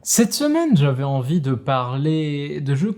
Cette semaine, j'avais envie de parler de jeux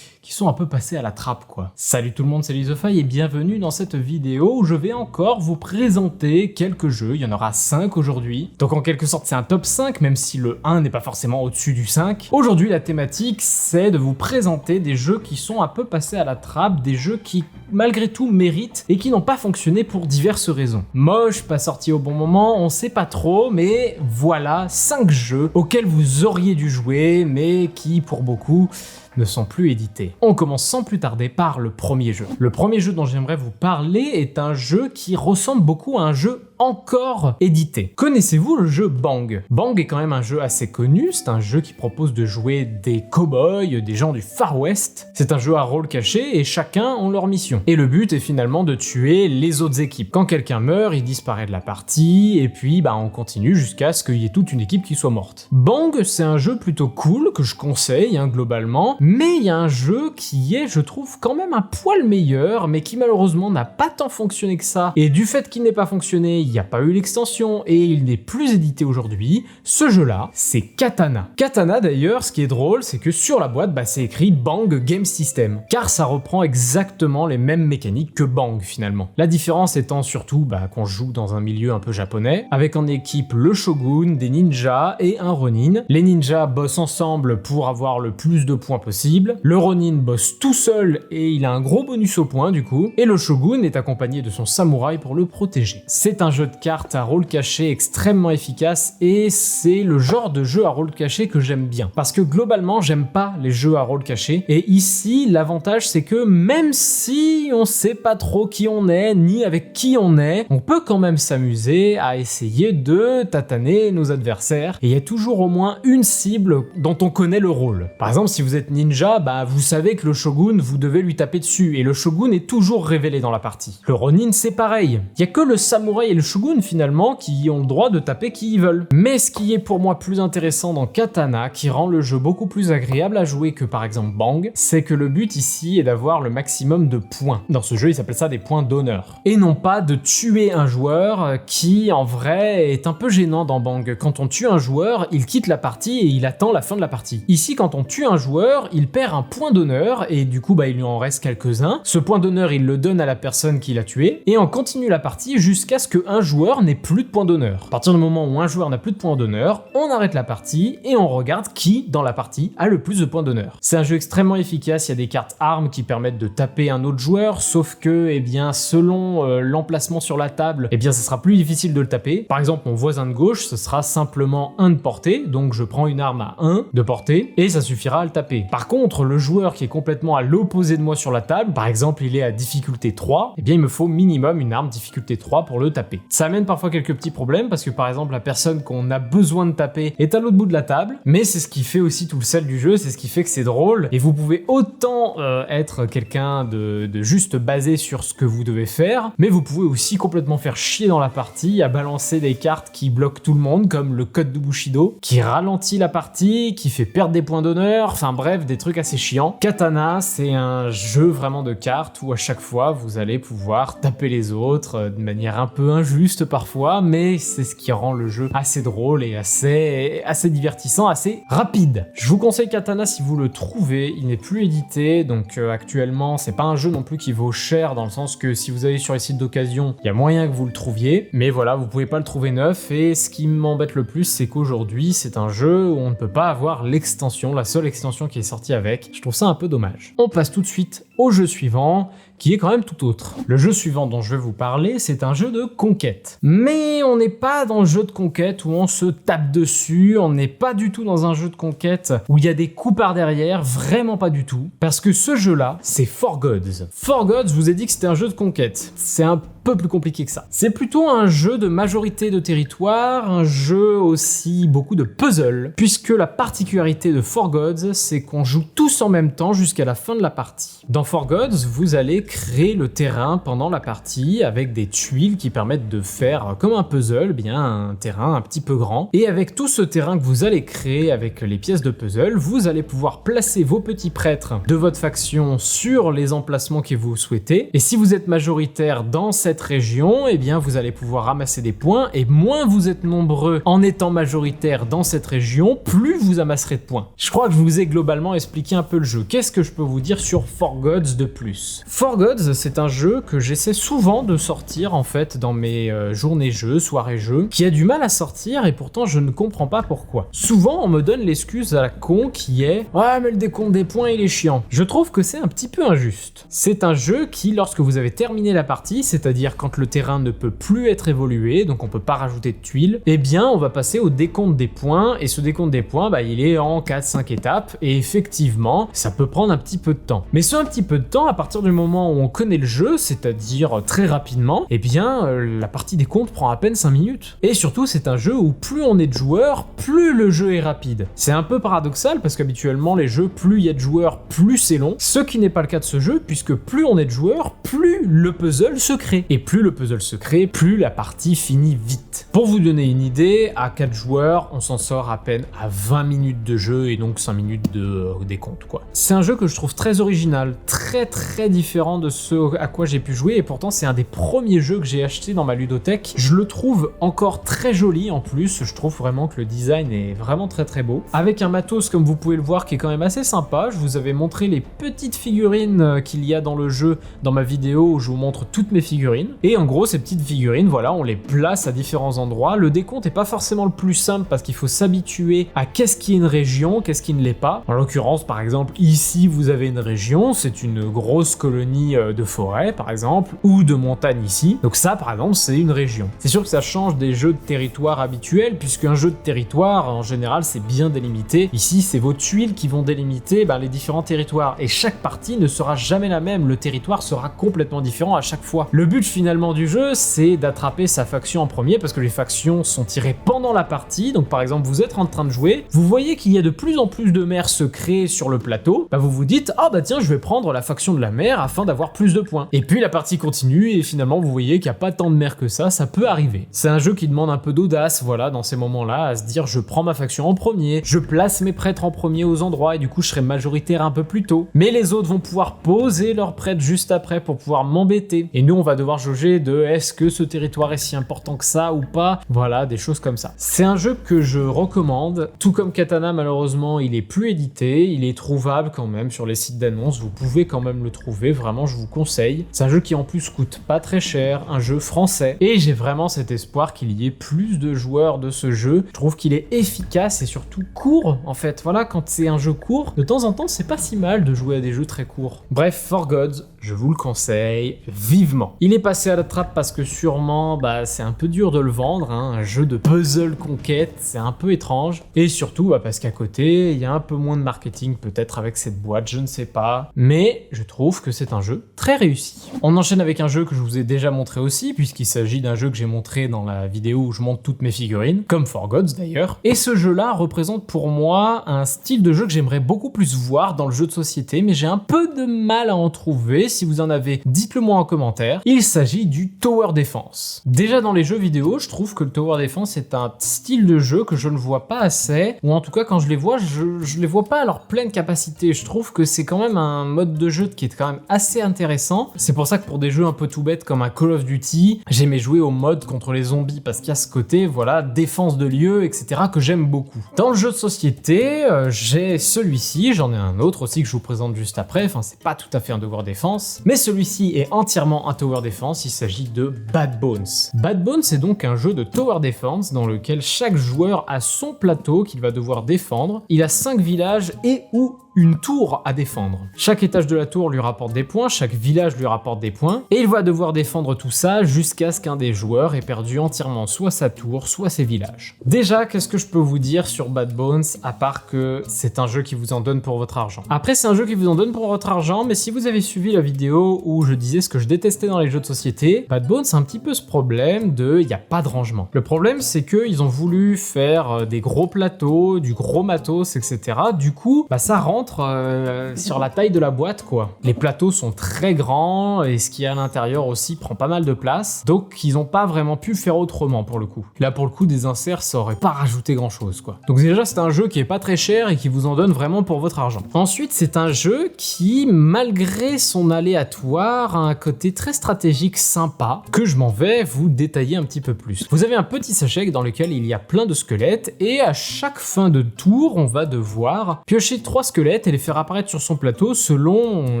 qui sont un peu passés à la trappe, quoi. Salut tout le monde, c'est Lizofaille et bienvenue dans cette vidéo où je vais encore vous présenter quelques jeux. Il y en aura 5 aujourd'hui. Donc en quelque sorte, c'est un top 5, même si le 1 n'est pas forcément au-dessus du 5. Aujourd'hui, la thématique, c'est de vous présenter des jeux qui sont un peu passés à la trappe, des jeux qui, malgré tout, méritent et qui n'ont pas fonctionné pour diverses raisons. Moche, pas sorti au bon moment, on sait pas trop, mais voilà 5 jeux auxquels vous auriez dû jouer, mais qui, pour beaucoup, ne sont plus édités. On commence sans plus tarder par le premier jeu. Le premier jeu dont j'aimerais vous parler est un jeu qui ressemble beaucoup à un jeu encore édité. Connaissez-vous le jeu Bang? Bang est quand même un jeu assez connu, c'est un jeu qui propose de jouer des cow-boys, des gens du Far West. C'est un jeu à rôle caché et chacun ont leur mission. Et le but est finalement de tuer les autres équipes. Quand quelqu'un meurt, il disparaît de la partie et puis on continue jusqu'à ce qu'il y ait toute une équipe qui soit morte. Bang, c'est un jeu plutôt cool que je conseille globalement, mais il y a un jeu qui est, je trouve, quand même un poil meilleur, mais qui malheureusement n'a pas tant fonctionné que ça. Et du fait qu'il n'ait pas fonctionné, il n'y a pas eu l'extension et il n'est plus édité aujourd'hui. Ce jeu-là, c'est Katana. Katana d'ailleurs, ce qui est drôle, c'est que sur la boîte, c'est écrit Bang Game System, car ça reprend exactement les mêmes mécaniques que Bang finalement. La différence étant surtout qu'on joue dans un milieu un peu japonais, avec en équipe le shogun, des ninjas et un ronin. Les ninjas bossent ensemble pour avoir le plus de points possible. Le ronin bosse tout seul et il a un gros bonus au point du coup. Et le shogun est accompagné de son samouraï pour le protéger. C'est un jeu de cartes à rôle caché extrêmement efficace et c'est le genre de jeu à rôle caché que j'aime bien. Parce que globalement, j'aime pas les jeux à rôle caché. Et ici, l'avantage c'est que même si on sait pas trop qui on est, ni avec qui on est, on peut quand même s'amuser à essayer de tataner nos adversaires. Et il y a toujours au moins une cible dont on connaît le rôle. Par exemple, si vous êtes ninja, vous savez que le shogun, vous devez lui taper dessus. Et le shogun est toujours révélé dans la partie. Le ronin, c'est pareil. Il y a que le samouraï et le shogun finalement qui ont le droit de taper qui ils veulent. Mais ce qui est pour moi plus intéressant dans Katana, qui rend le jeu beaucoup plus agréable à jouer que par exemple Bang, c'est que le but ici est d'avoir le maximum de points. Dans ce jeu, ils s'appellent ça des points d'honneur. Et non pas de tuer un joueur qui en vrai est un peu gênant dans Bang. Quand on tue un joueur, il quitte la partie et il attend la fin de la partie. Ici, quand on tue un joueur, il perd un point d'honneur et du coup il lui en reste quelques-uns. Ce point d'honneur, il le donne à la personne qui l'a tué et on continue la partie jusqu'à ce qu'un joueur n'ait plus de points d'honneur. À partir du moment où un joueur n'a plus de points d'honneur, on arrête la partie et on regarde qui dans la partie a le plus de points d'honneur. C'est un jeu extrêmement efficace, il y a des cartes armes qui permettent de taper un autre joueur, sauf que selon l'emplacement sur la table, ça sera plus difficile de le taper. Par exemple, mon voisin de gauche, ce sera simplement 1 de portée, donc je prends une arme à 1 de portée et ça suffira à le taper. Par contre, le joueur qui est complètement à l'opposé de moi sur la table, par exemple il est à difficulté 3, il me faut minimum une arme difficulté 3 pour le taper. Ça amène parfois quelques petits problèmes parce que par exemple la personne qu'on a besoin de taper est à l'autre bout de la table, mais c'est ce qui fait aussi tout le sel du jeu, c'est ce qui fait que c'est drôle et vous pouvez autant être quelqu'un de juste basé sur ce que vous devez faire, mais vous pouvez aussi complètement faire chier dans la partie à balancer des cartes qui bloquent tout le monde comme le code de Bushido, qui ralentit la partie, qui fait perdre des points d'honneur, enfin bref, des trucs assez chiants. Katana, c'est un jeu vraiment de cartes où à chaque fois vous allez pouvoir taper les autres de manière un peu injuste parfois, mais c'est ce qui rend le jeu assez drôle et assez divertissant, assez rapide. Je vous conseille Katana si vous le trouvez, il n'est plus édité, donc actuellement c'est pas un jeu non plus qui vaut cher dans le sens que si vous allez sur les sites d'occasion, il y a moyen que vous le trouviez, mais voilà, vous pouvez pas le trouver neuf et ce qui m'embête le plus, c'est qu'aujourd'hui c'est un jeu où on ne peut pas avoir l'extension, la seule extension qui est sortie avec. Je trouve ça un peu dommage. On passe tout de suite au jeu suivant, qui est quand même tout autre. Le jeu suivant dont je vais vous parler, c'est un jeu de conquête. Mais on n'est pas dans le jeu de conquête où on se tape dessus, on n'est pas du tout dans un jeu de conquête où il y a des coups par derrière, vraiment pas du tout, parce que ce jeu-là, c'est For Gods. For Gods, je vous ai dit que c'était un jeu de conquête. C'est un peu plus compliqué que ça. C'est plutôt un jeu de majorité de territoire, un jeu aussi beaucoup de puzzle, puisque la particularité de For Gods, c'est qu'on joue tous en même temps jusqu'à la fin de la partie. Dans For Gods, vous allez créer le terrain pendant la partie avec des tuiles qui permettent de faire comme un puzzle, bien un terrain un petit peu grand. Et avec tout ce terrain que vous allez créer avec les pièces de puzzle, vous allez pouvoir placer vos petits prêtres de votre faction sur les emplacements que vous souhaitez. Et si vous êtes majoritaire dans cette région, eh bien vous allez pouvoir ramasser des points, et moins vous êtes nombreux en étant majoritaire dans cette région, plus vous amasserez de points. Je crois que je vous ai globalement expliqué un peu le jeu. Qu'est-ce que je peux vous dire sur 4Gods de plus? 4Gods, c'est un jeu que j'essaie souvent de sortir en fait dans mes journées jeux, soirées jeux, qui a du mal à sortir et pourtant je ne comprends pas pourquoi. Souvent on me donne l'excuse à la con qui est « Ouais mais le décompte des points il est chiant ». Je trouve que c'est un petit peu injuste. C'est un jeu qui, lorsque vous avez terminé la partie, c'est-à-dire quand le terrain ne peut plus être évolué, donc on peut pas rajouter de tuiles, eh bien on va passer au décompte des points, et ce décompte des points, bah, il est en 4-5 étapes, et effectivement, ça peut prendre un petit peu de temps. Mais ce un petit peu de temps, à partir du moment où on connaît le jeu, c'est-à-dire très rapidement, eh bien la partie des comptes prend à peine 5 minutes. Et surtout, c'est un jeu où plus on est de joueurs, plus le jeu est rapide. C'est un peu paradoxal, parce qu'habituellement, les jeux, plus il y a de joueurs, plus c'est long, ce qui n'est pas le cas de ce jeu, puisque plus on est de joueurs, plus le puzzle se crée. Et plus le puzzle se crée, plus la partie finit vite. Pour vous donner une idée, à 4 joueurs, on s'en sort à peine à 20 minutes de jeu et donc 5 minutes de décompte, quoi. C'est un jeu que je trouve très original, très différent de ce à quoi j'ai pu jouer, et pourtant c'est un des premiers jeux que j'ai acheté dans ma ludothèque. Je le trouve encore très joli en plus, je trouve vraiment que le design est vraiment très beau. Avec un matos, comme vous pouvez le voir, qui est quand même assez sympa. Je vous avais montré les petites figurines qu'il y a dans le jeu dans ma vidéo où je vous montre toutes mes figurines. Et en gros, ces petites figurines, voilà, on les place à différents endroits. Le décompte est pas forcément le plus simple parce qu'il faut s'habituer à qu'est-ce qui est une région, qu'est-ce qui ne l'est pas. En l'occurrence, par exemple, ici, vous avez une région, c'est une grosse colonie de forêt, par exemple, ou de montagne ici. Donc ça, par exemple, c'est une région. C'est sûr que ça change des jeux de territoire habituels, puisqu'un jeu de territoire, en général, c'est bien délimité. Ici, c'est vos tuiles qui vont délimiter les différents territoires. Et chaque partie ne sera jamais la même. Le territoire sera complètement différent à chaque fois. Le but, finalement, du jeu, c'est d'attraper sa faction en premier, parce que les factions sont tirées pendant la partie. Donc, par exemple, vous êtes en train de jouer, vous voyez qu'il y a de plus en plus de mers se créer sur le plateau. Vous vous dites, ah bah tiens, je vais prendre la faction de la mer afin d'avoir plus de points. Et puis la partie continue et finalement vous voyez qu'il n'y a pas tant de mer que ça peut arriver. C'est un jeu qui demande un peu d'audace, voilà, dans ces moments-là, à se dire je prends ma faction en premier, je place mes prêtres en premier aux endroits et du coup je serai majoritaire un peu plus tôt. Mais les autres vont pouvoir poser leurs prêtres juste après pour pouvoir m'embêter. Et nous on va devoir jauger de est-ce que ce territoire est si important que ça ou pas, voilà, des choses comme ça. C'est un jeu que je recommande, tout comme Katana malheureusement il est plus édité, il est trouvable quand même sur les sites d'annonces, vous pouvez quand même le trouver, vraiment je vous conseille. C'est un jeu qui en plus coûte pas très cher, un jeu français, et j'ai vraiment cet espoir qu'il y ait plus de joueurs de ce jeu. Je trouve qu'il est efficace et surtout court en fait, voilà, quand c'est un jeu court, de temps en temps c'est pas si mal de jouer à des jeux très courts. Bref, 4Gods, je vous le conseille vivement. Il est passé à la trappe parce que sûrement c'est un peu dur de le vendre, hein, un jeu de puzzle conquête, c'est un peu étrange, et surtout parce qu'à côté il y a un peu moins de marketing peut-être avec cette boîte, je ne sais pas, mais je trouve que c'est un jeu très réussi. On enchaîne avec un jeu que je vous ai déjà montré aussi, puisqu'il s'agit d'un jeu que j'ai montré dans la vidéo où je montre toutes mes figurines, comme 4Gods d'ailleurs, et ce jeu-là représente pour moi un style de jeu que j'aimerais beaucoup plus voir dans le jeu de société, mais j'ai un peu de mal à en trouver. Si vous en avez, dites-le moi en commentaire. Il s'agit du Tower Defense. Déjà dans les jeux vidéo, je trouve que le Tower Defense est un style de jeu que je ne vois pas assez, ou en tout cas quand je les vois, je les vois pas à leur pleine capacité. Je trouve que c'est quand même un mode de jeu qui est quand même assez intéressant. C'est pour ça que pour des jeux un peu tout bêtes comme un Call of Duty, j'aimais jouer au mode contre les zombies parce qu'il y a ce côté, voilà, défense de lieu, etc. que j'aime beaucoup. Dans le jeu de société, j'ai celui-ci, j'en ai un autre aussi que je vous présente juste après, enfin c'est pas tout à fait un Tower Defense, mais celui-ci est entièrement un Tower Defense, il s'agit de Bad Bones. Bad Bones est donc un jeu de Tower Defense dans lequel chaque joueur a son plateau qu'il va devoir défendre. Il a 5 villages et ou une tour à défendre. Chaque étage de la tour lui rapporte des points, chaque village lui rapporte des points, et il va devoir défendre tout ça jusqu'à ce qu'un des joueurs ait perdu entièrement soit sa tour, soit ses villages. Déjà, qu'est-ce que je peux vous dire sur Bad Bones, à part que c'est un jeu qui vous en donne pour votre argent. Après, c'est un jeu qui vous en donne pour votre argent, mais si vous avez suivi la vidéo où je disais ce que je détestais dans les jeux de société, Bad Bones a un petit peu ce problème de, il n'y a pas de rangement. Le problème, c'est qu'ils ont voulu faire des gros plateaux, du gros matos, etc. Du coup, ça rentre contre sur la taille de la boîte quoi. Les plateaux sont très grands et ce qu'il y a à l'intérieur aussi prend pas mal de place, donc ils ont pas vraiment pu faire autrement pour le coup. Là pour le coup des inserts ça aurait pas rajouté grand chose quoi. Donc déjà c'est un jeu qui est pas très cher et qui vous en donne vraiment pour votre argent. Ensuite c'est un jeu qui malgré son aléatoire a un côté très stratégique sympa que je m'en vais vous détailler un petit peu plus. Vous avez un petit sachet dans lequel il y a plein de squelettes et à chaque fin de tour on va devoir piocher 3 squelettes et les faire apparaître sur son plateau selon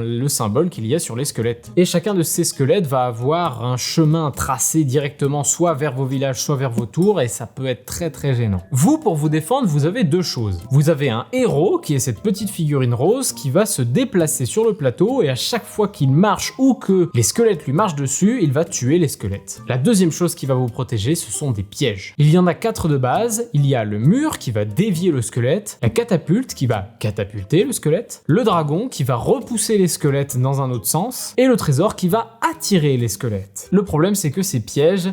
le symbole qu'il y a sur les squelettes. Et chacun de ces squelettes va avoir un chemin tracé directement soit vers vos villages soit vers vos tours et ça peut être très gênant. Vous pour vous défendre vous avez deux choses. Vous avez un héros qui est cette petite figurine rose qui va se déplacer sur le plateau et à chaque fois qu'il marche ou que les squelettes lui marchent dessus il va tuer les squelettes. La deuxième chose qui va vous protéger ce sont des pièges. Il y en a 4 de base, il y a le mur qui va dévier le squelette, la catapulte qui va catapulter le squelette, le dragon qui va repousser les squelettes dans un autre sens, et le trésor qui va attirer les squelettes. Le problème c'est que ces pièges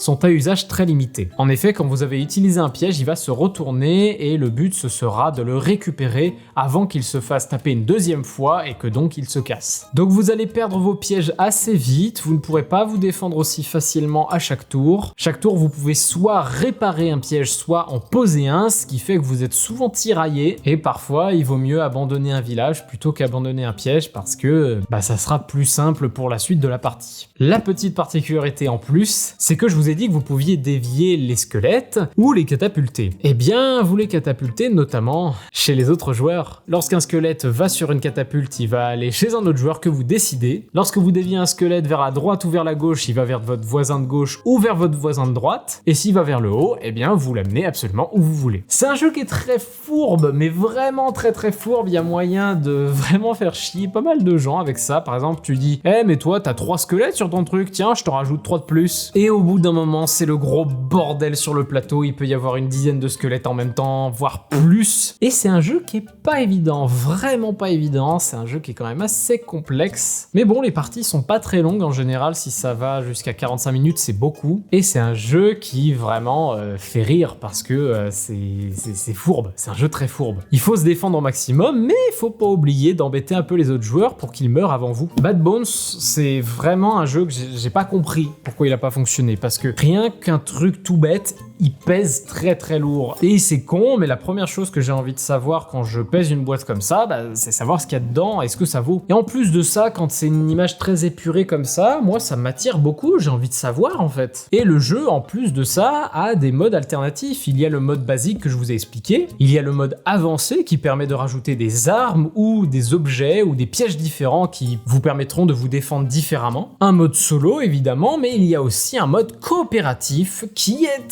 sont à usage très limité. En effet, quand vous avez utilisé un piège, il va se retourner et le but ce sera de le récupérer avant qu'il se fasse taper une deuxième fois et que donc il se casse. Donc vous allez perdre vos pièges assez vite, vous ne pourrez pas vous défendre aussi facilement à chaque tour. Chaque tour, vous pouvez soit réparer un piège, soit en poser un, ce qui fait que vous êtes souvent tiraillé et parfois il vaut mieux abandonner un village plutôt qu'abandonner un piège parce que ça sera plus simple pour la suite de la partie. La petite particularité en plus, c'est que je vous ai dit que vous pouviez dévier les squelettes ou les catapulter. Eh bien, vous les catapultez notamment chez les autres joueurs. Lorsqu'un squelette va sur une catapulte, il va aller chez un autre joueur que vous décidez. Lorsque vous déviez un squelette vers la droite ou vers la gauche, il va vers votre voisin de gauche ou vers votre voisin de droite. Et s'il va vers le haut, eh bien, vous l'amenez absolument où vous voulez. C'est un jeu qui est très fourbe, mais vraiment très fourbe. Il y a moyen de vraiment faire chier pas mal de gens avec ça. Par exemple, tu dis, mais toi, t'as 3 squelettes sur ton truc, tiens, je te rajoute 3 de plus. Et au bout d'un moment, c'est le gros bordel sur le plateau, il peut y avoir une dizaine de squelettes en même temps, voire plus. Et c'est un jeu qui est pas évident, vraiment pas évident, c'est un jeu qui est quand même assez complexe. Mais bon, les parties sont pas très longues en général, si ça va jusqu'à 45 minutes, c'est beaucoup. Et c'est un jeu qui vraiment fait rire parce que c'est fourbe, c'est un jeu très fourbe. Il faut se défendre au maximum, mais il faut pas oublier d'embêter un peu les autres joueurs pour qu'ils meurent avant vous. Bad Bones, c'est vraiment un jeu que j'ai pas compris pourquoi il a pas fonctionné, parce que rien qu'un truc tout bête, il pèse très lourd. Et c'est con, mais la première chose que j'ai envie de savoir quand je pèse une boîte comme ça, c'est savoir ce qu'il y a dedans et ce que ça vaut. Et en plus de ça, quand c'est une image très épurée comme ça, moi ça m'attire beaucoup, j'ai envie de savoir en fait. Et le jeu, en plus de ça, a des modes alternatifs. Il y a le mode basique que je vous ai expliqué, il y a le mode avancé qui permet de rajouter des armes ou des objets ou des pièges différents qui vous permettront de vous défendre différemment. Un mode solo évidemment, mais il y a aussi un mode coopératif qui est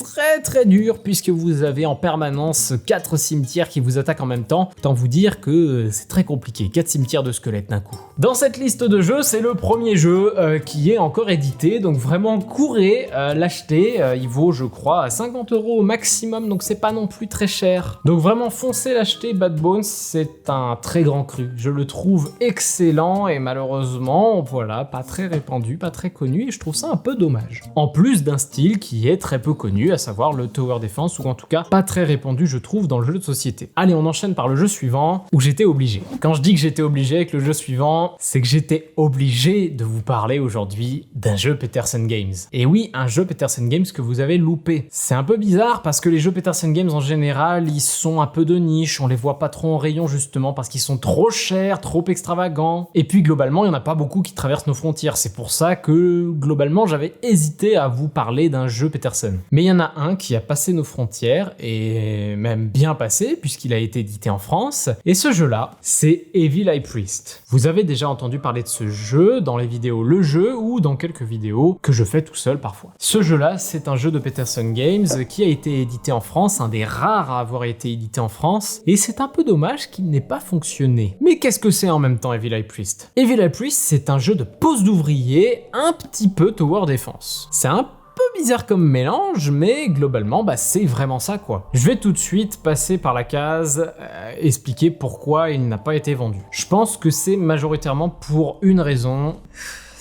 très dur puisque vous avez en permanence 4 cimetières qui vous attaquent en même temps. Autant vous dire que c'est très compliqué, 4 cimetières de squelettes d'un coup. Dans cette liste de jeux, c'est le premier jeu qui est encore édité, donc vraiment courez l'acheter, il vaut je crois à 50 € au maximum, donc c'est pas non plus très cher. Donc vraiment foncez l'acheter, Bad Bones, c'est un très grand cru. Je le trouve excellent et malheureusement, voilà, pas très répandu, pas très connu et je trouve ça un peu dommage. En plus d'un style qui est très peu connu, à savoir le Tower Defense, ou en tout cas pas très répandu je trouve dans le jeu de société. Allez, on enchaîne par le jeu suivant, où j'étais obligé. Quand je dis que j'étais obligé avec le jeu suivant, c'est que j'étais obligé de vous parler aujourd'hui d'un jeu Petersen Games. Et oui, un jeu Petersen Games que vous avez loupé. C'est un peu bizarre parce que les jeux Petersen Games en général, ils sont un peu de niche, on les voit pas trop en rayon justement parce qu'ils sont trop chers, trop extravagants. Et puis globalement, il y en a pas beaucoup qui traversent nos frontières. C'est pour ça que globalement, j'avais hésité à vous parler d'un jeu Petersen. Mais il y en a un qui a passé nos frontières, et même bien passé, puisqu'il a été édité en France. Et ce jeu-là, c'est Evil High Priest. Vous avez déjà entendu parler de ce jeu dans les vidéos Le Jeu, ou dans quelques vidéos que je fais tout seul parfois. Ce jeu-là, c'est un jeu de Petersen Games qui a été édité en France, un des rares à avoir été édité en France, et c'est un peu dommage qu'il n'ait pas fonctionné. Mais qu'est-ce que c'est en même temps Evil High Priest? Evil High Priest, c'est un jeu de pose d'ouvrier, un petit peu Tower Defense. C'est un peu bizarre comme mélange, mais globalement, c'est vraiment ça quoi. Je vais tout de suite passer par la case, expliquer pourquoi il n'a pas été vendu. Je pense que c'est majoritairement pour une raison,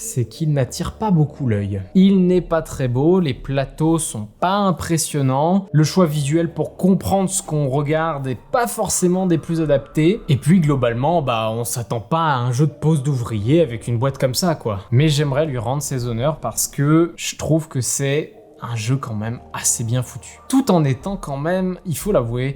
c'est qu'il n'attire pas beaucoup l'œil. Il n'est pas très beau, les plateaux sont pas impressionnants, le choix visuel pour comprendre ce qu'on regarde est pas forcément des plus adaptés, et puis globalement, on s'attend pas à un jeu de pose d'ouvrier avec une boîte comme ça, quoi. Mais j'aimerais lui rendre ses honneurs parce que je trouve que c'est un jeu quand même assez bien foutu. Tout en étant quand même, il faut l'avouer,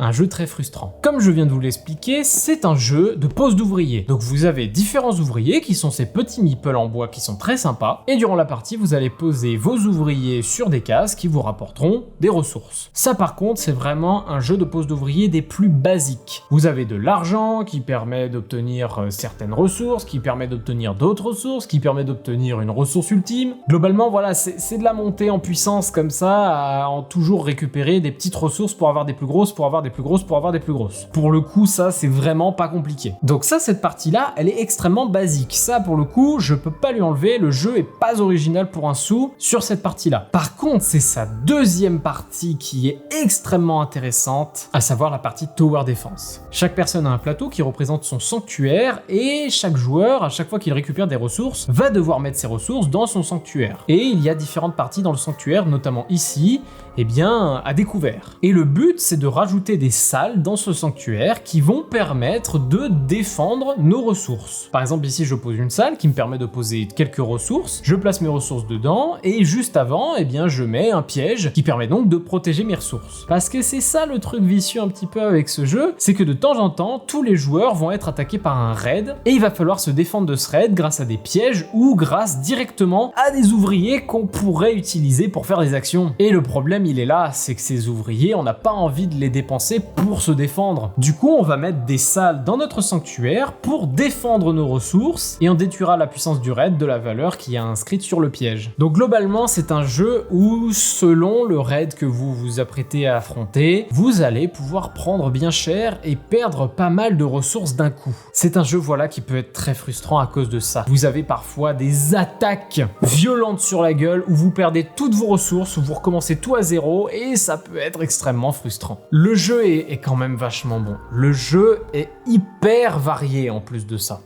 un jeu très frustrant. Comme je viens de vous l'expliquer, c'est un jeu de pose d'ouvriers. Donc vous avez différents ouvriers qui sont ces petits meeples en bois qui sont très sympas, et durant la partie, vous allez poser vos ouvriers sur des cases qui vous rapporteront des ressources. Ça par contre, c'est vraiment un jeu de pose d'ouvriers des plus basiques. Vous avez de l'argent qui permet d'obtenir certaines ressources, qui permet d'obtenir d'autres ressources, qui permet d'obtenir une ressource ultime. Globalement, voilà, c'est de la montée en puissance comme ça, en toujours récupérer des petites ressources pour avoir des plus grosses, pour avoir des plus grosses, pour avoir des plus grosses. Pour le coup, ça, c'est vraiment pas compliqué. Donc ça, cette partie-là, elle est extrêmement basique. Ça, pour le coup, je peux pas lui enlever, le jeu est pas original pour un sou sur cette partie-là. Par contre, c'est sa deuxième partie qui est extrêmement intéressante, à savoir la partie Tower Defense. Chaque personne a un plateau qui représente son sanctuaire, et chaque joueur, à chaque fois qu'il récupère des ressources, va devoir mettre ses ressources dans son sanctuaire. Et il y a différentes parties dans le sanctuaire, notamment ici, à découvert. Et le but, c'est de rajouter des salles dans ce sanctuaire qui vont permettre de défendre nos ressources. Par exemple, ici, je pose une salle qui me permet de poser quelques ressources, je place mes ressources dedans, et juste avant, je mets un piège qui permet donc de protéger mes ressources. Parce que c'est ça le truc vicieux un petit peu avec ce jeu, c'est que de temps en temps, tous les joueurs vont être attaqués par un raid, et il va falloir se défendre de ce raid grâce à des pièges ou grâce directement à des ouvriers qu'on pourrait utiliser pour faire des actions. Et le problème, il est là, c'est que ces ouvriers, on n'a pas envie de les dépenser pour se défendre. Du coup, on va mettre des salles dans notre sanctuaire pour défendre nos ressources, et on détruira la puissance du raid de la valeur qui est inscrite sur le piège. Donc globalement, c'est un jeu où, selon le raid que vous vous apprêtez à affronter, vous allez pouvoir prendre bien cher et perdre pas mal de ressources d'un coup. C'est un jeu, voilà, qui peut être très frustrant à cause de ça. Vous avez parfois des attaques violentes sur la gueule où vous perdez toutes vos ressources, où vous recommencez tout à zéro, et ça peut être extrêmement frustrant. Le jeu est quand même vachement bon. Le jeu est hyper varié en plus de ça.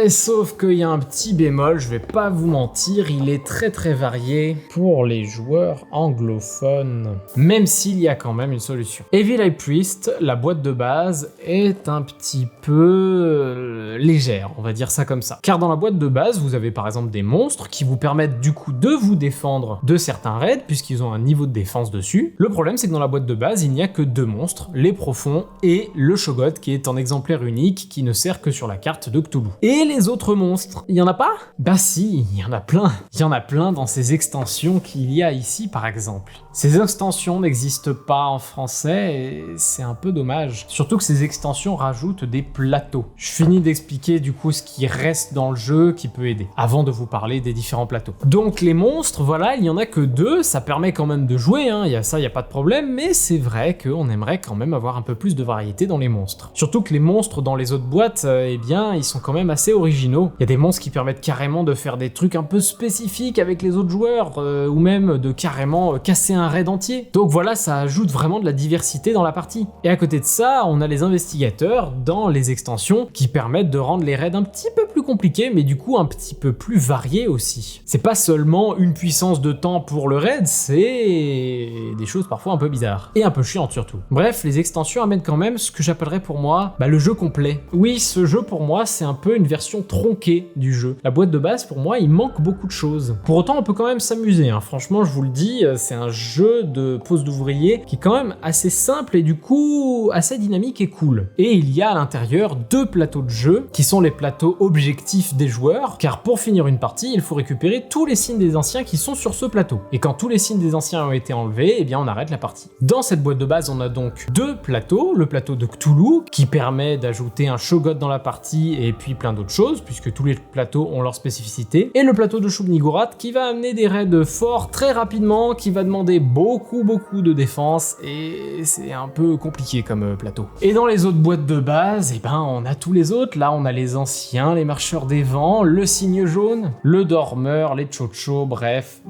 Sauf qu'il y a un petit bémol, je vais pas vous mentir, il est très très varié pour les joueurs anglophones. Même s'il y a quand même une solution. Evil High Priest, la boîte de base, est un petit peu légère, on va dire ça comme ça. Car dans la boîte de base, vous avez par exemple des monstres qui vous permettent du coup de vous défendre de certains raids, puisqu'ils ont un niveau de défense dessus. Le problème, c'est que dans la boîte de base, il n'y a que deux monstres, les profonds et le Shogot, qui est en exemplaire unique, qui ne sert que sur la carte de Cthulhu. Et les autres monstres, il y en a pas? Bah si, il y en a plein. Il y en a plein dans ces extensions qu'il y a ici, par exemple. Ces extensions n'existent pas en français et c'est un peu dommage. Surtout que ces extensions rajoutent des plateaux. Je finis d'expliquer du coup ce qui reste dans le jeu qui peut aider, avant de vous parler des différents plateaux. Donc les monstres, voilà, il y en a que deux, ça permet quand même de jouer, hein. Il y a ça, il y a pas de problème, mais c'est vrai qu'on aimerait quand même avoir un peu plus de variété dans les monstres. Surtout que les monstres dans les autres boîtes, ils sont quand même assez originaux. Il y a des monstres qui permettent carrément de faire des trucs un peu spécifiques avec les autres joueurs, ou même de carrément casser un raid entier. Donc voilà, ça ajoute vraiment de la diversité dans la partie. Et à côté de ça, on a les investigateurs dans les extensions qui permettent de rendre les raids un petit peu plus compliqués, mais du coup un petit peu plus variés aussi. C'est pas seulement une puissance de temps pour le raid, c'est des choses parfois un peu bizarres. Et un peu chiantes surtout. Bref, les extensions amènent quand même ce que j'appellerais pour moi le jeu complet. Oui, ce jeu pour moi, c'est un peu une version tronquée du jeu. La boîte de base, pour moi, il manque beaucoup de choses. Pour autant, on peut quand même s'amuser, hein. Franchement, je vous le dis, c'est un jeu de pose d'ouvrier qui est quand même assez simple et du coup assez dynamique et cool. Et il y a à l'intérieur deux plateaux de jeu qui sont les plateaux objectifs des joueurs, car pour finir une partie, il faut récupérer tous les signes des anciens qui sont sur ce plateau. Et quand tous les signes des anciens ont été enlevés, eh bien on arrête la partie. Dans cette boîte de base, on a donc deux plateaux, le plateau de Cthulhu qui permet d'ajouter un Shogot dans la partie et puis plein d'autres choses, puisque tous les plateaux ont leur spécificité, et le plateau de Shub-Niggurath qui va amener des raids forts très rapidement, qui va demander beaucoup de défense, et c'est un peu compliqué comme plateau. Et dans les autres boîtes de base, on a tous les autres. Là, on a les anciens, les marches chercheur des vents, le cygne jaune, le dormeur, les tchotchos, bref,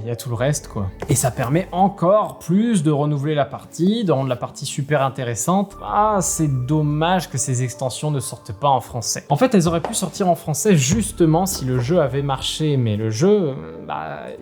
il y a tout le reste quoi. Et ça permet encore plus de renouveler la partie, de rendre la partie super intéressante. C'est dommage que ces extensions ne sortent pas en français. En fait, elles auraient pu sortir en français justement si le jeu avait marché, mais le jeu,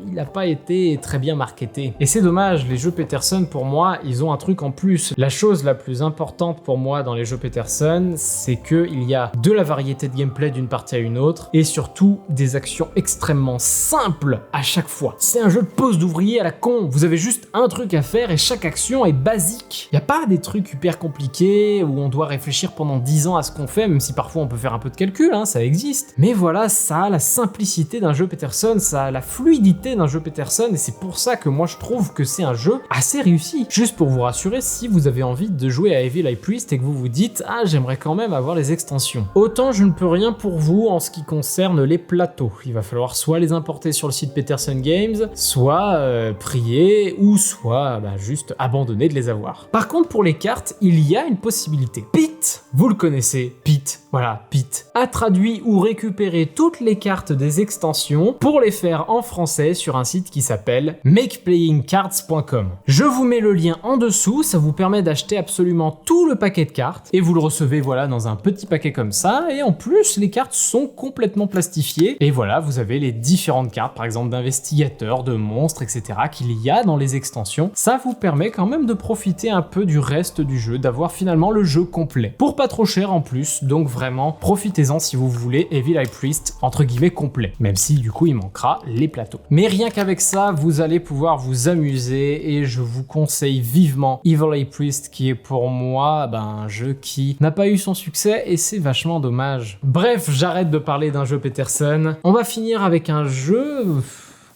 il n'a pas été très bien marketé. Et c'est dommage, les jeux Peterson pour moi, ils ont un truc en plus. La chose la plus importante pour moi dans les jeux Peterson, c'est qu'il y a de la variété de gameplay d'une partie à une autre, et surtout des actions extrêmement simples à chaque fois. C'est un jeu de pose d'ouvrier à la con, vous avez juste un truc à faire et chaque action est basique. Il n'y a pas des trucs hyper compliqués où on doit réfléchir pendant 10 ans à ce qu'on fait, même si parfois on peut faire un peu de calcul, ça existe. Mais voilà, ça a la simplicité d'un jeu Peterson, ça a la fluidité d'un jeu Peterson, et c'est pour ça que moi je trouve que c'est un jeu assez réussi. Juste pour vous rassurer, si vous avez envie de jouer à Evil Eye Priest et que vous vous dites « Ah, j'aimerais quand même avoir les extensions ». Autant je ne peux rien pour vous en ce qui concerne les plateaux. Il va falloir soit les importer sur le site Peterson Games, soit prier, ou soit juste abandonner de les avoir. Par contre, pour les cartes, il y a une possibilité. Pete, vous le connaissez, Pete. Voilà, Pete a traduit ou récupéré toutes les cartes des extensions pour les faire en français sur un site qui s'appelle makeplayingcards.com. Je vous mets le lien en dessous, ça vous permet d'acheter absolument tout le paquet de cartes et vous le recevez voilà dans un petit paquet comme ça, et en plus les cartes sont complètement plastifiées et voilà, vous avez les différentes cartes par exemple d'investigateurs, de monstres, etc. qu'il y a dans les extensions. Ça vous permet quand même de profiter un peu du reste du jeu, d'avoir finalement le jeu complet pour pas trop cher en plus, donc vraiment profitez-en si vous voulez Evil Eye Priest entre guillemets complet, même si du coup il manquera les plateaux. Mais rien qu'avec ça, vous allez pouvoir vous amuser et je vous conseille vivement Evil Eye Priest qui est pour moi un jeu qui n'a pas eu son succès et c'est vachement dommage. Bref, j'arrête de parler d'un jeu Peterson. On va finir avec un jeu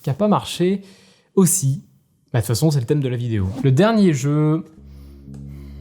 qui a pas marché aussi. De toute façon, c'est le thème de la vidéo. Le dernier jeu,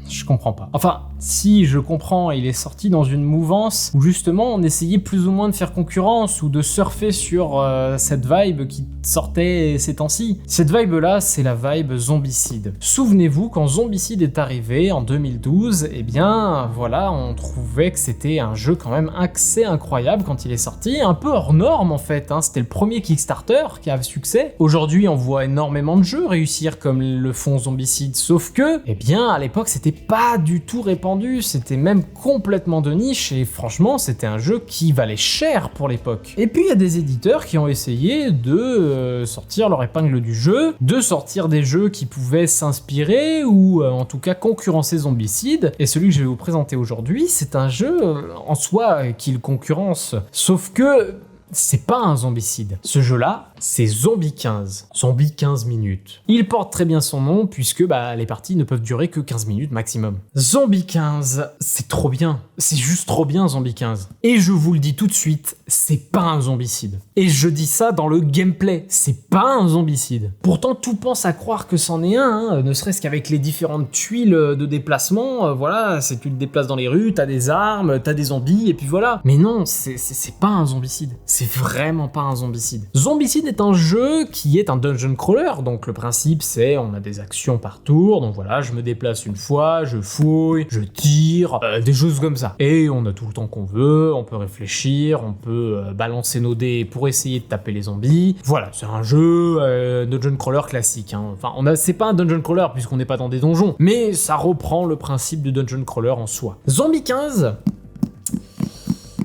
je comprends pas. Enfin, si je comprends, il est sorti dans une mouvance où justement on essayait plus ou moins de faire concurrence ou de surfer sur cette vibe qui sortait ces temps-ci. Cette vibe-là, c'est la vibe Zombicide. Souvenez-vous, quand Zombicide est arrivé en 2012, eh bien voilà, on trouvait que c'était un jeu quand même assez incroyable quand il est sorti, un peu hors norme en fait, c'était le premier Kickstarter qui a succès. Aujourd'hui, on voit énormément de jeux réussir comme le font Zombicide, sauf que, eh bien à l'époque, c'était pas du tout répandu, c'était même complètement de niche et franchement c'était un jeu qui valait cher pour l'époque. Et puis il y a des éditeurs qui ont essayé de sortir leur épingle du jeu, de sortir des jeux qui pouvaient s'inspirer ou en tout cas concurrencer Zombicide, et celui que je vais vous présenter aujourd'hui c'est un jeu en soi qui le concurrence, sauf que c'est pas un Zombicide. Ce jeu-là, c'est Zombie 15. Zombie 15 minutes. Il porte très bien son nom puisque les parties ne peuvent durer que 15 minutes maximum. Zombie 15, c'est trop bien. C'est juste trop bien Zombie 15. Et je vous le dis tout de suite, c'est pas un Zombicide. Et je dis ça dans le gameplay, c'est pas un Zombicide. Pourtant tout pense à croire que c'en est un, ne serait-ce qu'avec les différentes tuiles de déplacement, voilà, tu te déplaces dans les rues, t'as des armes, t'as des zombies, et puis voilà. Mais non, c'est pas un Zombicide. C'est vraiment pas un Zombicide. Zombicide est un jeu qui est un dungeon crawler, donc le principe c'est on a des actions par tour, donc voilà, je me déplace une fois, je fouille, je tire, des choses comme ça. Et on a tout le temps qu'on veut, on peut réfléchir, on peut balancer nos dés pour essayer de taper les zombies. Voilà, c'est un jeu dungeon crawler classique. Enfin, c'est pas un dungeon crawler puisqu'on n'est pas dans des donjons, mais ça reprend le principe du dungeon crawler en soi. Zombie 15,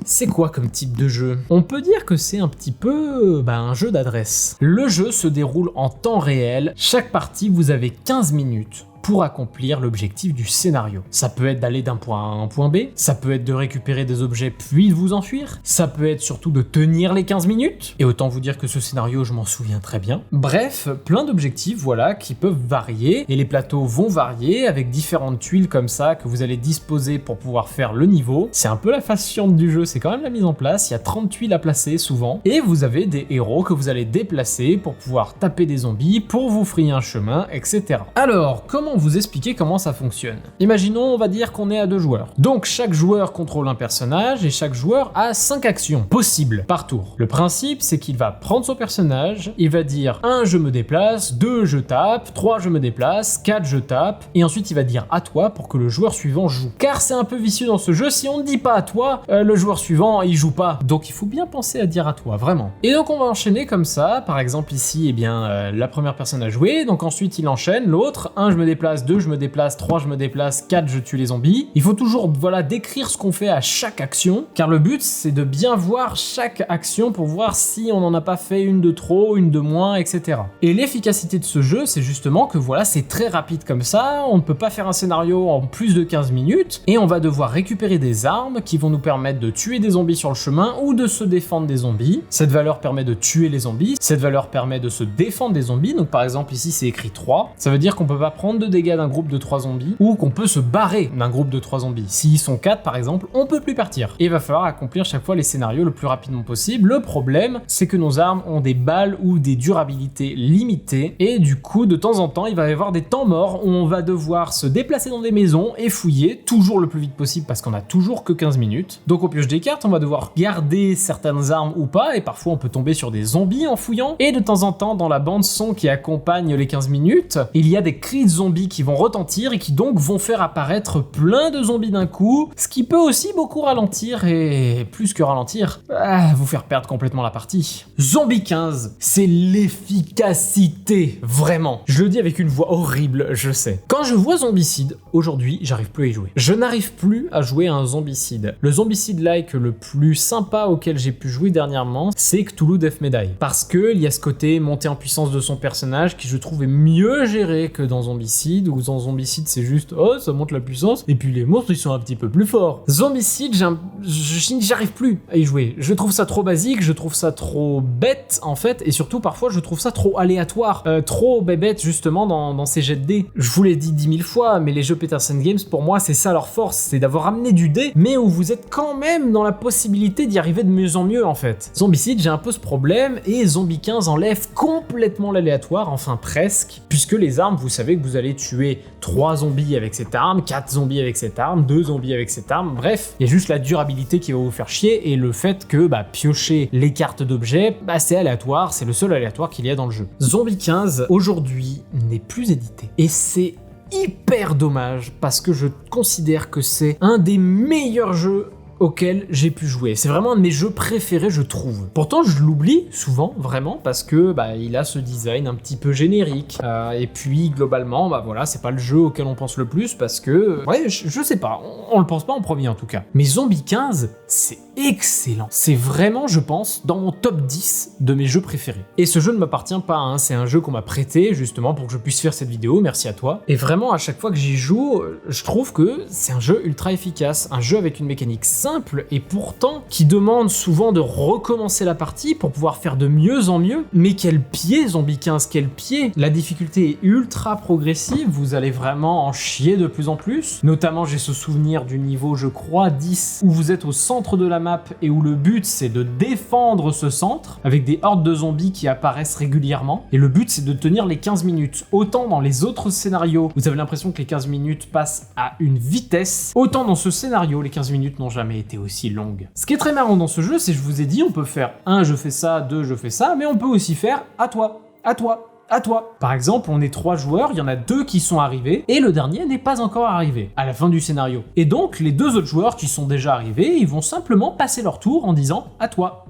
c'est quoi comme type de jeu? On peut dire que c'est un petit peu un jeu d'adresse. Le jeu se déroule en temps réel, chaque partie vous avez 15 minutes pour accomplir l'objectif du scénario. Ça peut être d'aller d'un point A à un point B, ça peut être de récupérer des objets puis de vous enfuir, ça peut être surtout de tenir les 15 minutes, et autant vous dire que ce scénario je m'en souviens très bien. Bref, plein d'objectifs voilà qui peuvent varier, et les plateaux vont varier avec différentes tuiles comme ça que vous allez disposer pour pouvoir faire le niveau. C'est un peu la face chiante du jeu, c'est quand même la mise en place, il y a 30 tuiles à placer souvent, et vous avez des héros que vous allez déplacer pour pouvoir taper des zombies, pour vous frayer un chemin, etc. Alors, comment vous expliquer comment ça fonctionne. Imaginons, on va dire qu'on est à 2 joueurs. Donc chaque joueur contrôle un personnage et chaque joueur a 5 actions possibles par tour. Le principe, c'est qu'il va prendre son personnage, il va dire 1 je me déplace, 2 je tape, 3 je me déplace, 4 je tape, et ensuite il va dire à toi pour que le joueur suivant joue. Car c'est un peu vicieux dans ce jeu, si on ne dit pas à toi, le joueur suivant il joue pas. Donc il faut bien penser à dire à toi, vraiment. Et donc on va enchaîner comme ça, par exemple ici, eh bien la première personne a joué, donc ensuite il enchaîne, l'autre, 1 je me déplace, 2 je me déplace, 3 je me déplace, 4 je tue les zombies. Il faut toujours voilà décrire ce qu'on fait à chaque action, car le but c'est de bien voir chaque action pour voir si on n'en a pas fait une de trop, une de moins, etc. Et l'efficacité de ce jeu, c'est justement que voilà, c'est très rapide comme ça, on ne peut pas faire un scénario en plus de 15 minutes, et on va devoir récupérer des armes qui vont nous permettre de tuer des zombies sur le chemin ou de se défendre des zombies. Cette valeur permet de tuer les zombies, cette valeur permet de se défendre des zombies, donc par exemple ici c'est écrit 3, ça veut dire qu'on peut pas prendre de dégâts d'un groupe de 3 zombies, ou qu'on peut se barrer d'un groupe de 3 zombies. S'ils sont 4 par exemple, on peut plus partir. Et il va falloir accomplir chaque fois les scénarios le plus rapidement possible. Le problème, c'est que nos armes ont des balles ou des durabilités limitées, et du coup de temps en temps il va y avoir des temps morts où on va devoir se déplacer dans des maisons et fouiller, toujours le plus vite possible parce qu'on a toujours que 15 minutes. Donc on pioche des cartes, on va devoir garder certaines armes ou pas, et parfois on peut tomber sur des zombies en fouillant, et de temps en temps dans la bande son qui accompagne les 15 minutes, il y a des cris de zombies qui vont retentir et qui donc vont faire apparaître plein de zombies d'un coup, ce qui peut aussi beaucoup ralentir, et plus que ralentir, vous faire perdre complètement la partie. Zombie 15, c'est l'efficacité, vraiment. Je le dis avec une voix horrible, je sais. Quand je vois Zombicide, aujourd'hui, j'arrive plus à y jouer. Je n'arrive plus à jouer à un Zombicide. Le Zombicide-like le plus sympa auquel j'ai pu jouer dernièrement, c'est Cthulhu Death Medaille. Parce que il y a ce côté montée en puissance de son personnage qui je trouve est mieux géré que dans Zombicide, où dans Zombicide c'est juste oh ça monte la puissance, et puis les monstres ils sont un petit peu plus forts. Zombicide, j'arrive plus à y jouer. Je trouve ça trop basique, je trouve ça trop bête en fait, et surtout parfois je trouve ça trop aléatoire, trop bébête justement dans ces jets de dés. Je vous l'ai dit 10 000 fois, mais les jeux Petersen Games pour moi c'est ça leur force, c'est d'avoir amené du dé, mais où vous êtes quand même dans la possibilité d'y arriver de mieux en mieux en fait. Zombicide, j'ai un peu ce problème, et Zombie 15 enlève complètement l'aléatoire, enfin presque, puisque les armes, vous savez que vous allez tuer 3 zombies avec cette arme, 4 zombies avec cette arme, 2 zombies avec cette arme, bref, il y a juste la durabilité qui va vous faire chier, et le fait que piocher les cartes d'objets, c'est aléatoire, c'est le seul aléatoire qu'il y a dans le jeu. Zombie 15, aujourd'hui, n'est plus édité, et c'est hyper dommage, parce que je considère que c'est un des meilleurs jeux auquel j'ai pu jouer. C'est vraiment un de mes jeux préférés, je trouve. Pourtant, je l'oublie souvent, vraiment, parce que il a ce design un petit peu générique. Et puis, globalement, voilà, c'est pas le jeu auquel on pense le plus, parce que, ouais, je sais pas, on le pense pas en premier en tout cas. Mais Zombie 15, c'est excellent. C'est vraiment, je pense, dans mon top 10 de mes jeux préférés. Et ce jeu ne m'appartient pas, hein. C'est un jeu qu'on m'a prêté, justement, pour que je puisse faire cette vidéo, merci à toi. Et vraiment, à chaque fois que j'y joue, je trouve que c'est un jeu ultra efficace, un jeu avec une mécanique simple, et pourtant qui demande souvent de recommencer la partie pour pouvoir faire de mieux en mieux. Mais quel pied Zombie 15, quel pied! La difficulté est ultra progressive, vous allez vraiment en chier de plus en plus. Notamment j'ai ce souvenir du niveau je crois 10 où vous êtes au centre de la map et où le but c'est de défendre ce centre avec des hordes de zombies qui apparaissent régulièrement, et le but c'est de tenir les 15 minutes. Autant dans les autres scénarios vous avez l'impression que les 15 minutes passent à une vitesse, autant dans ce scénario les 15 minutes n'ont jamais été aussi longue. Ce qui est très marrant dans ce jeu, c'est que je vous ai dit, on peut faire 1 je fais ça, 2 je fais ça, mais on peut aussi faire à toi, à toi, à toi. Par exemple, on est 3 joueurs, il y en a 2 qui sont arrivés, et le dernier n'est pas encore arrivé, à la fin du scénario. Et donc, les 2 autres joueurs qui sont déjà arrivés, ils vont simplement passer leur tour en disant à toi,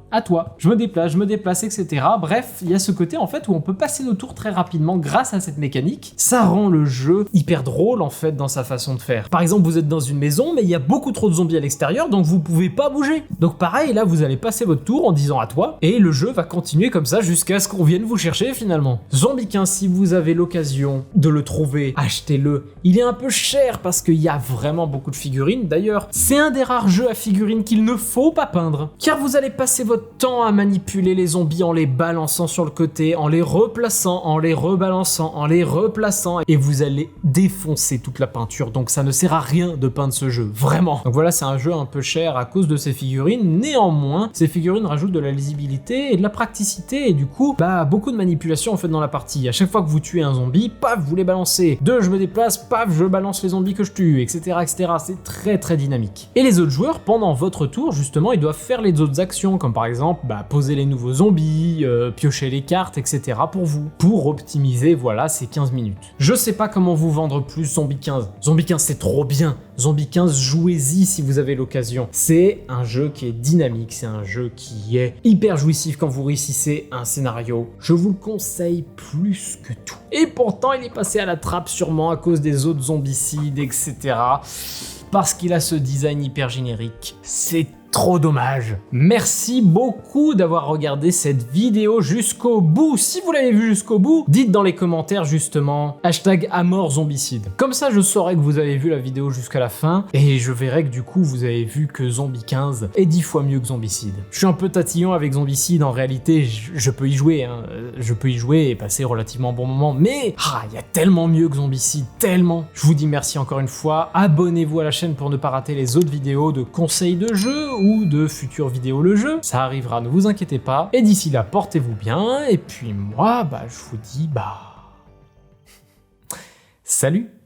je me déplace, etc. Bref, il y a ce côté en fait où on peut passer nos tours très rapidement grâce à cette mécanique. Ça rend le jeu hyper drôle en fait dans sa façon de faire. Par exemple, vous êtes dans une maison, mais il y a beaucoup trop de zombies à l'extérieur, donc vous pouvez pas bouger. Donc pareil, là vous allez passer votre tour en disant à toi, et le jeu va continuer comme ça jusqu'à ce qu'on vienne vous chercher finalement. Zombie 15, si vous avez l'occasion de le trouver, achetez-le. Il est un peu cher parce qu'il y a vraiment beaucoup de figurines. D'ailleurs, c'est un des rares jeux à figurines qu'il ne faut pas peindre, car vous allez passer votre votre temps à manipuler les zombies en les balançant sur le côté, en les replaçant, en les rebalançant, en les replaçant, et vous allez défoncer toute la peinture. Donc ça ne sert à rien de peindre ce jeu, vraiment. Donc voilà, c'est un jeu un peu cher à cause de ces figurines. Néanmoins, ces figurines rajoutent de la lisibilité et de la praticité, et du coup, beaucoup de manipulations en fait dans la partie. À chaque fois que vous tuez un zombie, paf, vous les balancez. Je me déplace, paf, je balance les zombies que je tue, etc., etc. C'est très très dynamique. Et les autres joueurs, pendant votre tour, justement, ils doivent faire les autres actions, comme par exemple, poser les nouveaux zombies, piocher les cartes, etc. pour vous, pour optimiser, voilà, ces 15 minutes. Je sais pas comment vous vendre plus Zombie 15. Zombie 15, c'est trop bien. Zombie 15, jouez-y si vous avez l'occasion. C'est un jeu qui est dynamique, c'est un jeu qui est hyper jouissif quand vous réussissez un scénario. Je vous le conseille plus que tout. Et pourtant, il est passé à la trappe sûrement à cause des autres zombicides, etc. Parce qu'il a ce design hyper générique. C'est trop dommage. Merci beaucoup d'avoir regardé cette vidéo jusqu'au bout. Si vous l'avez vu jusqu'au bout, dites dans les commentaires justement #AmorZombicide. Comme ça, je saurai que vous avez vu la vidéo jusqu'à la fin et je verrai que du coup, vous avez vu que Zombie 15 est 10 fois mieux que Zombicide. Je suis un peu tatillon avec Zombicide, en réalité, je peux y jouer, hein. Je peux y jouer et passer relativement bon moment, mais il y a tellement mieux que Zombicide, tellement. Je vous dis merci encore une fois. Abonnez-vous à la chaîne pour ne pas rater les autres vidéos de conseils de jeu ou de futures vidéos le jeu, ça arrivera, ne vous inquiétez pas, et d'ici là, portez-vous bien, et puis moi, je vous dis, salut!